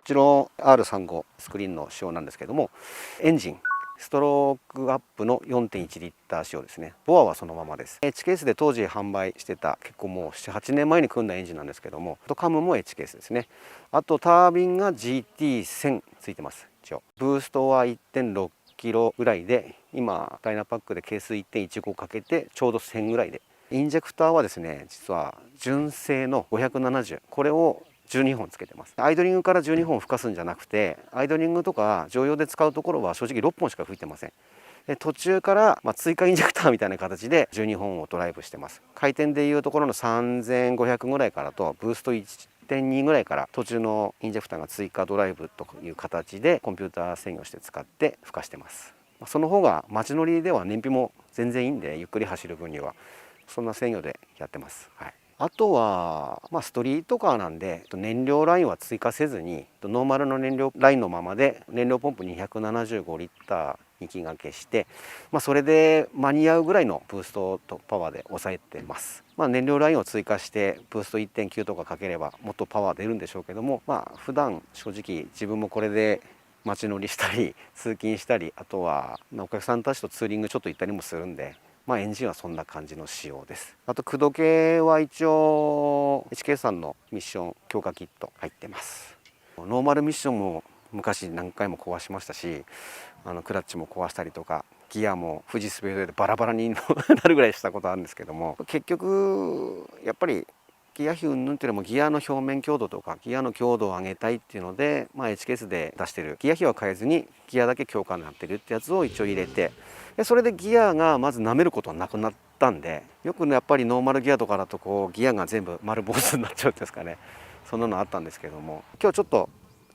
ちの R35 スクリーンの仕様なんですけども、エンジンストロークアップの 4.1 リッター仕様ですね。ボアはそのままです。H ケースで当時販売してた、結構もう 7、8年前に組んだエンジンなんですけども、カムも H ケースですね。あとタービンが GT1000 ついてます。一応ブーストは 1.6 キロぐらいで、今ダイナパックで係数 1.15 かけてちょうど1000ぐらいで、インジェクターはですね、実は純正の570、これを12本つけてます。アイドリングから12本吹かすんじゃなくて、アイドリングとか常用で使うところは正直6本しか吹いてません。で途中から追加インジェクターみたいな形で12本をドライブしてます。回転でいうところの3500ぐらいからとブースト1.2ぐらいから途中のインジェクターが追加ドライブという形でコンピューター制御して使って吹かしてます。その方が街乗りでは燃費も全然いいんで、ゆっくり走る分にはそんな制御でやってます。はい。あとは、ストリートカーなんで燃料ラインは追加せずにノーマルの燃料ラインのままで燃料ポンプ275リッター2気掛けして、それで間に合うぐらいのブーストとパワーで抑えてます。燃料ラインを追加してブースト 1.9 とかかければもっとパワー出るんでしょうけども、普段正直自分もこれで街乗りしたり通勤したり、あとはお客さんたちとツーリングちょっと行ったりもするんで、エンジンはそんな感じの仕様です。あと駆動系は一応 HK さんのミッション強化キット入ってます。ノーマルミッションも昔何回も壊しましたし、クラッチも壊したりとか、ギアも富士スピードでバラバラになるぐらいしたことあるんですけども、結局やっぱりギア比云々っていうのもギアの表面強度とかギアの強度を上げたいっていうので、HKS で出してるギア比は変えずにギアだけ強化になってるってやつを一応入れて、でそれでギアがまず舐めることはなくなったんで、よくねやっぱりノーマルギアとかだとギアが全部丸坊主になっちゃうんですかね。そんなのあったんですけども、今日ちょっと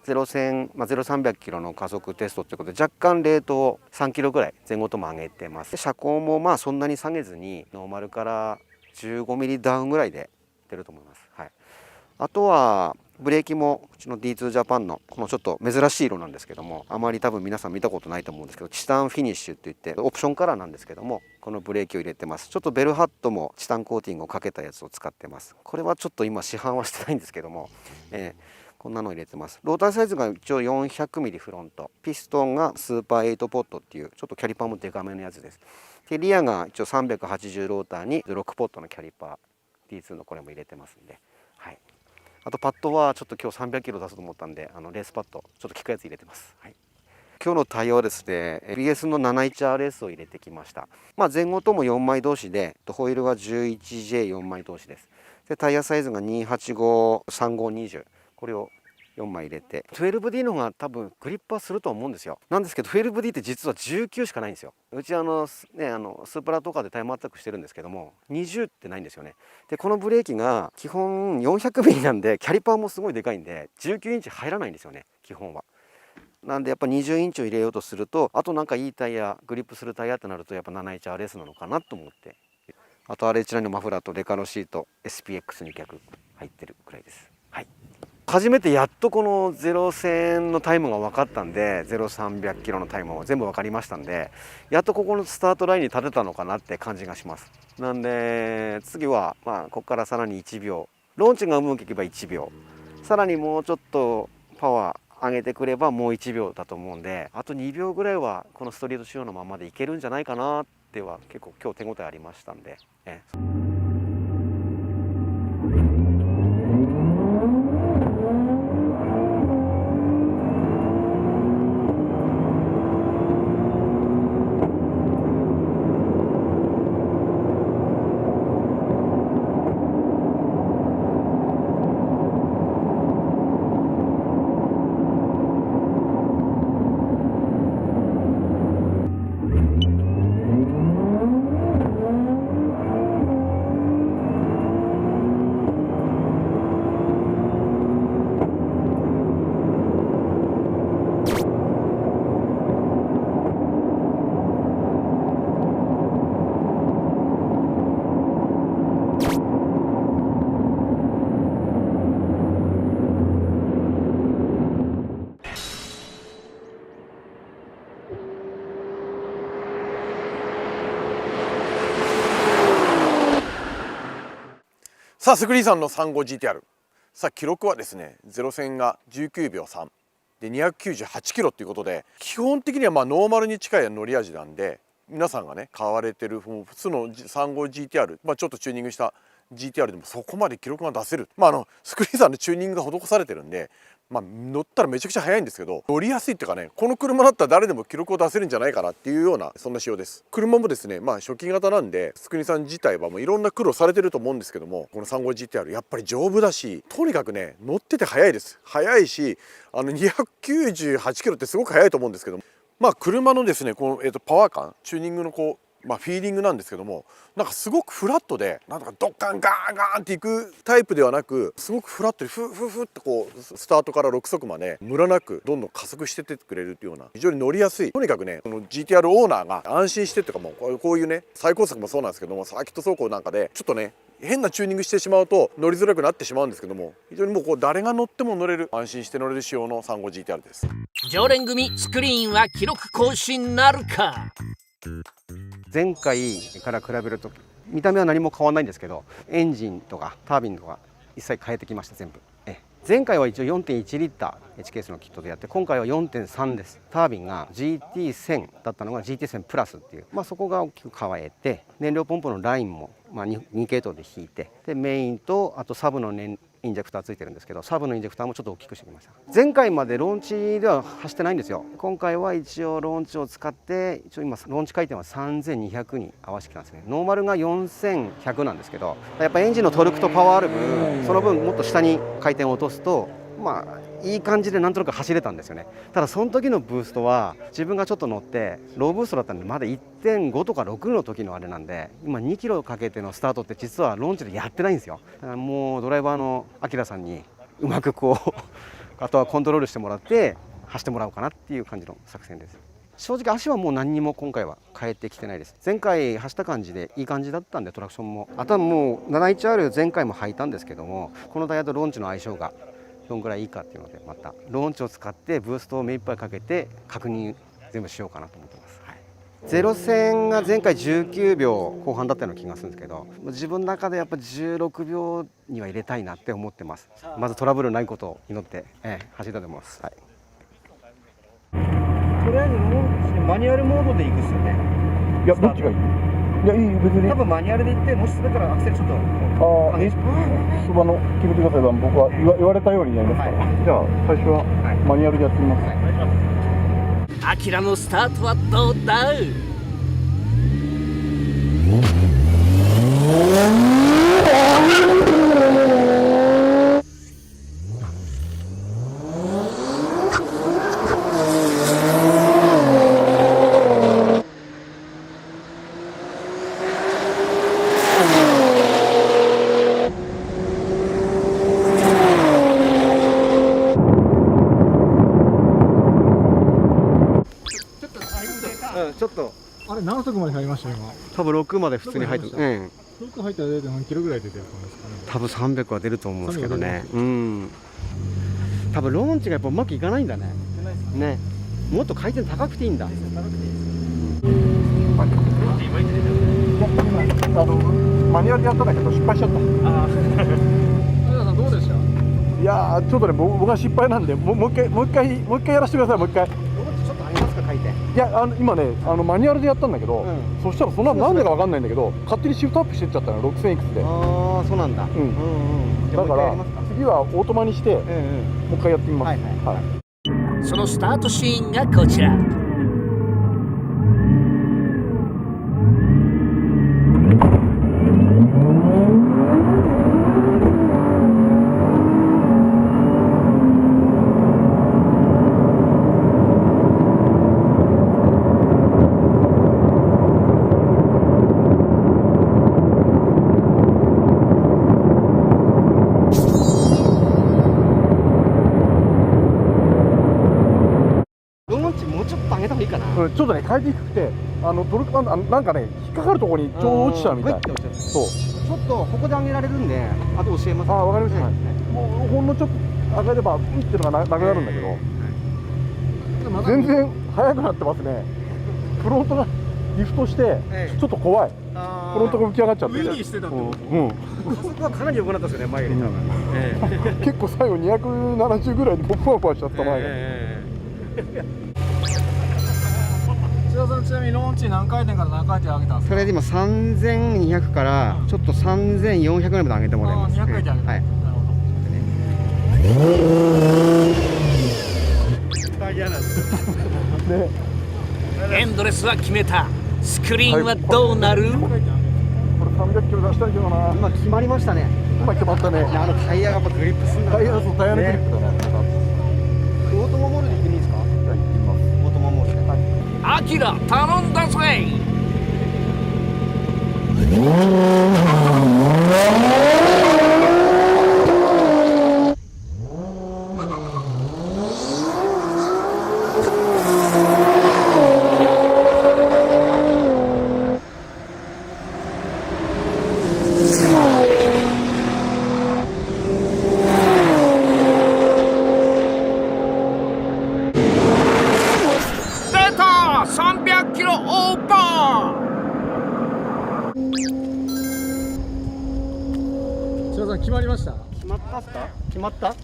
0-300キロの加速テストということで若干レートを3キロぐらい前後とも上げてます。車高もそんなに下げずにノーマルから15ミリダウンぐらいで出ると思います。はい。あとはブレーキもうちの D2 ジャパンのこのちょっと珍しい色なんですけども、あまり多分皆さん見たことないと思うんですけど、チタンフィニッシュっていってオプションカラーなんですけども、このブレーキを入れてます。ちょっとベルハットもチタンコーティングをかけたやつを使ってます。これはちょっと今市販はしてないんですけども、こんなの入れてます。ローターサイズが一応 400mm フロント、ピストンがスーパー8ポットっていうちょっとキャリパーもデカめのやつです。でリアが一応380ローターに6ポットのキャリパー D2 のこれも入れてますんで、はい。あとパッドはちょっと今日300キロ出すと思ったんで、レースパッドちょっと効くやつ入れてます。はい。今日のタイヤはですね ABS の 71RS を入れてきました。前後とも4枚同士でホイールが 11J4 枚同士です。でタイヤサイズが2853520、これを4枚入れて 12D の方が多分グリップはすると思うんですよ。なんですけど 12D って実は19しかないんですよ。うちスープラとかでタイムアタックしてるんですけども20ってないんですよね。でこのブレーキが基本 400mm なんでキャリパーもすごいでかいんで19インチ入らないんですよね基本は。なんでやっぱ20インチを入れようとすると、あとなんかいいタイヤグリップするタイヤってなるとやっぱ 71RS なのかなと思って、あと RH9 のマフラーとデカのシート SPX2 脚入ってるくらいです。はい。初めてやっとこの0-1000のタイムが分かったんで、0-300キロのタイムも全部分かりましたんで、やっとここのスタートラインに立てたのかなって感じがします。なんで次はここからさらに1秒、ローンチがうまくいけば1秒、さらにもうちょっとパワー上げてくればもう1秒だと思うんで、あと2秒ぐらいはこのストリート仕様のままでいけるんじゃないかなっては結構今日手応えありましたんで、さあスクリーンさんの 35GTR、 さあ記録はですね0-1000が19秒3で298キロっていうことで、基本的にはまあノーマルに近い乗り味なんで、皆さんがね買われてる普通の 35GTR、まあ、ちょっとチューニングした GTR でもそこまで記録が出せる、スクリーンさんのチューニングが施されてるんで、乗ったらめちゃくちゃ速いんですけど、乗りやすいっていうかね、この車だったら誰でも記録を出せるんじゃないかなっていうような、そんな仕様です。車もですね、初期型なんでスクリーンさん自体はもういろんな苦労されてると思うんですけども、この 35GTR やっぱり丈夫だし、とにかくね乗ってて速いです。速いし、298キロってすごく速いと思うんですけど、車のですねこの、パワー感、チューニングのフィーリングなんですけども、なんかすごくフラットで、なんとかドッカンガーンガーンっていくタイプではなく、すごくフラットにフッフッフッってスタートから6速までムラなくどんどん加速してってくれるっていうような、非常に乗りやすい、とにかくねこの GTR オーナーが安心してっていうか、もうこういうね最高速もそうなんですけども、サーキット走行なんかでちょっとね変なチューニングしてしまうと乗りづらくなってしまうんですけども、非常にもう誰が乗っても乗れる、安心して乗れる仕様の 35GTR です。常連組スクリーンは記録更新なるか。前回から比べると見た目は何も変わらないんですけど、エンジンとかタービンとか一切変えてきました、全部。前回は一応 4.1 リッター HKS のキットでやって、今回は 4.3 です。タービンが GT1000 だったのが GT1000 プラスっていう、そこが大きく変えて、燃料ポンプのラインも2系統で引いて、でメインとあとサブのインジェクターついてるんですけど、サブのインジェクターもちょっと大きくしてみました。前回までローンチでは走ってないんですよ。今回は一応ローンチを使って、一応今ローンチ回転は3200に合わせてきたんですね。ノーマルが4100なんですけど、やっぱエンジンのトルクとパワーある分、その分もっと下に回転を落とすといい感じでなんとなく走れたんですよね。ただその時のブーストは自分がちょっと乗ってローブーストだったんで、まだ 1.5 とか6の時のあれなんで、今2キロかけてのスタートって実はローンチでやってないんですよ。だからもうドライバーのアキラさんにうまくあとはコントロールしてもらって走ってもらおうかなっていう感じの作戦です。正直足はもう何にも今回は変えてきてないです。前回走った感じでいい感じだったんで、トラクションも、あとはもう 71R 前回も履いたんですけども、このタイヤとローンチの相性がどんぐらいいいかっていうので、またローンチを使ってブーストを目いっぱいかけて確認全部しようかなと思ってます。ゼロ戦が前回19秒後半だったような気がするんですけど、自分の中でやっぱ16秒には入れたいなって思ってます。まずトラブルないことを祈って、走りたいと思います。とりあえずマニュアルモードでいくっすよね。いや、どっちがいい？いや、いい、別に多分マニュアルでいって、もし滑ったらアクセルちょっと決めてください。僕は言われたようにやりますから、じゃあ最初はマニュアルでやってみます。アキラのスタートはどうだ。ちょっとあれ何速まで入りました今？多分6まで普通に入ってる。6入ったら何キロぐらい出てるんですかね？多分300は出ると思うんですけどね。多分ローンチがやっぱうまくいかないんだね。もっと回転高くていいんだ。マニュアルでやったんだけど失敗しちゃった。さんどうでした？いやー、ちょっとね、僕が失敗なんで、もう一回やらせてください。もう一回。ローンチちょっとありますか、回転。いや、今ね、マニュアルでやったんだけど、そしたらそんななんでかわかんないんだけど、勝手にシフトアップしてっちゃったの、6000いくつで。ああ、そうなんだ。だから次はオートマにして、もう一回やってみます。そのスタートシーンがこちら。ちょっとね、変えて低くて、トルクなんかね、引っかかるところにちょうど落ちちゃうみたい。そう。ちょっとここで上げられるんで、あと教えます。わかりました。もうほんのちょっと上げればっていうのがなくなるんだけど、全然速くなってますね。フロントがリフトして、ちょっと怖い。フロントが浮き上がっちゃって。上にしてたってこと？加速はかなり良くなったですよね、前より多分。結構最後270ぐらいでポップアップしちゃった前が。千田さん、ちなみにローンチ何回転から何回転上げたんですか？それで今3200からちょっと3400ぐらいまで上げてもらいます。 200回転上げた、はい。なるほエンドレスは決めた。スクリーンはどうなる？これ300キロ出したいけどな。今決まりましたね。今決まったね。タイヤがやっぱグリップすんだな。タイヤのグリップだね。オートマモールで行ってもいいですか？じゃあ行ってみます。オートマモールで。アキラ頼んだぜ。出た300キロオーバー。千田さん、決まりました？決まったっすか？決まった？い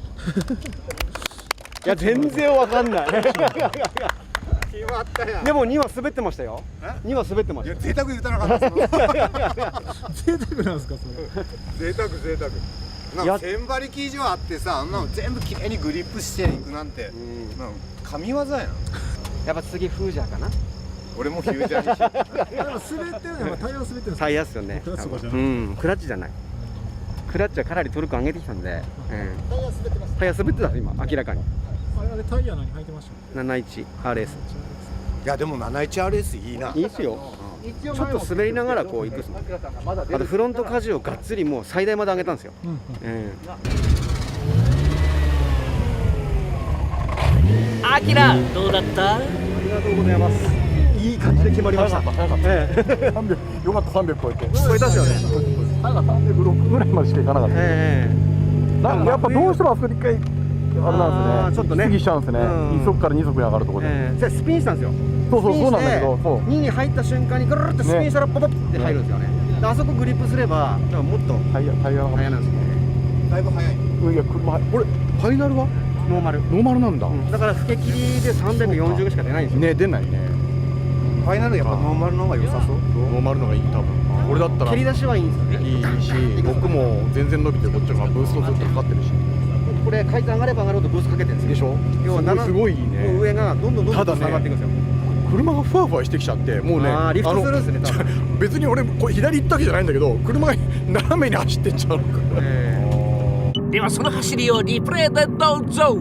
や全然わかんない。決まったやん。でも2は滑ってましたよ。2は滑ってました。贅沢言うたなかったっす贅沢なんですか、それ？贅沢贅沢。なんか1000馬力以上あってさ、あんなの全部きれいにグリップしていくなんて、なんか神業やん。やっぱ次フージャーかな。俺もフュージャーにしよう。でも滑ってるのはタイヤが滑ってるんですか？タイヤっすよね。クラッチとかじゃうないん、クラッチじゃない。クラッチはかなりトルク上げてきたんで、タイヤ滑ってた今明らかに。あれタイヤ何履いてました？ 71RS。いやでも 71RS いいな。いいっすよ。ちょっと滑りながらこう行くっすね。あとフロント荷重をがっつりもう最大まで上げたんですよ。うんうん。アキラどうだった？ありがとうございます。いい感じで決まりました。早かった。300よかった300超えて。超えたっすよね。早かった306ぐらいまでしかいかなかった。なんかやっぱどうしてもあそこで一回あれなんですね。ちょっとね過ぎしちゃうんですね。うん1足から2足に上がるところで。じゃあスピンしたんですよ。そうなんだけど、そう2に入った瞬間にぐるっとスピンしたらポポッって入るんですよね。であそこグリップすればだからもっとタイヤの速いなんですよね。だいぶ早い。いや車これファイナルはノーマル。ノーマルなんだ。だから吹け切りで340しか出ないんですよ。ね出ないね。ファイナルやっぱノーマルの方が良さそう。ノーマルのがいい多分。俺だったら蹴り出しはいいんですよね。いいし、僕も全然伸びてこっちがブーストずっとかかってるし。これ階段上がれば上がるほどブーストかけてるんですよ。でしょ。要はすごいいいね。上がどんどんただね下がっていくんですよ。車がふわふわしてきちゃってもうねリフトするんですね多分。別に俺これ左行ったわけじゃないんだけど車が斜めに走ってっちゃうのかではその走りをリプレイでどうぞ。